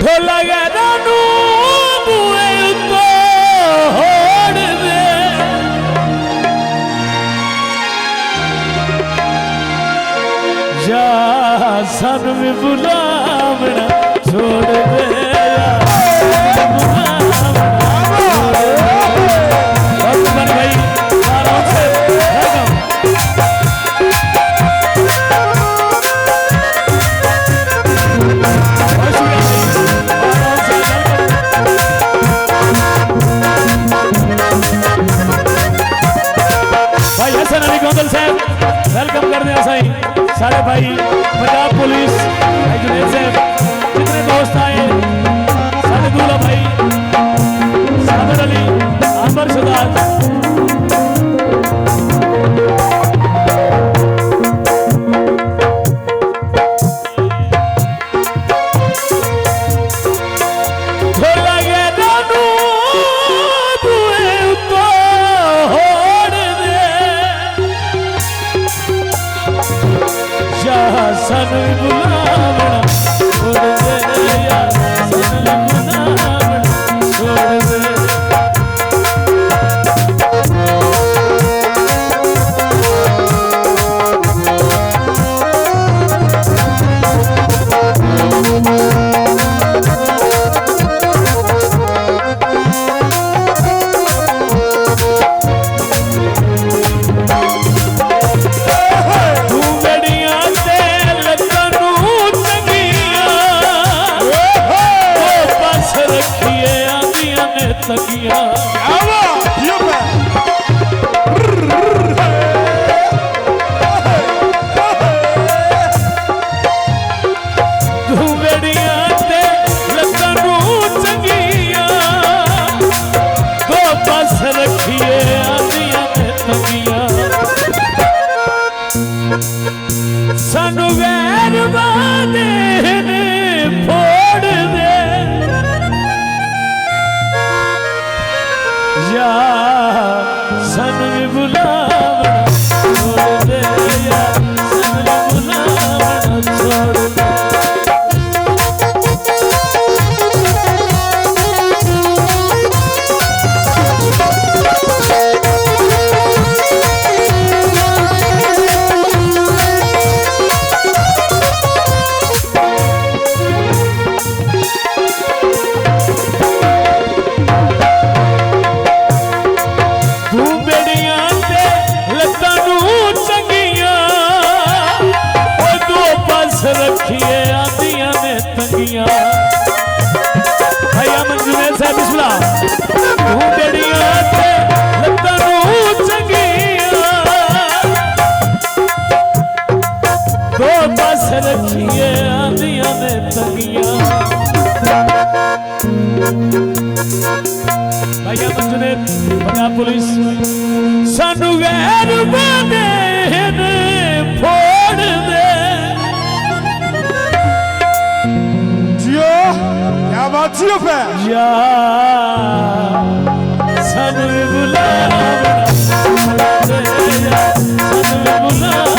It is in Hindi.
ढोला गैरा नू बुए उतो होड़ दे या सन भी बुलावना छोड़ दे वेलकम करने साई सारे भाई पंजाब पुलिस भाई जुनेद साहब जितने दोस्त आए सारे दूल्हा भाई सादर अली आमर सरदार सन बुलावना छोड़ दे यार सन बुलावना छोड़ दे तकिया धुवेड़िया ते लत्तानू चंगिया दो पास रखिए आदिया ने तकिया सानू वैर बादे ने फोड़ दे या सन भी बुलावना छोड़ दे या सन भी बुलावना छोड़ दे रखिए आदिया ने तंगिया भैया मंजूर साहब बिस्मिल्लाह ढूंढड़िया ते लत्तानू चंगिया दो पास रखिए आदिया ने तंगिया भैया मंजूर पंजाब पुलिस सानू गैर बादे ने फोड़ दे क्या बात है या सन बुलावना सन बुलावना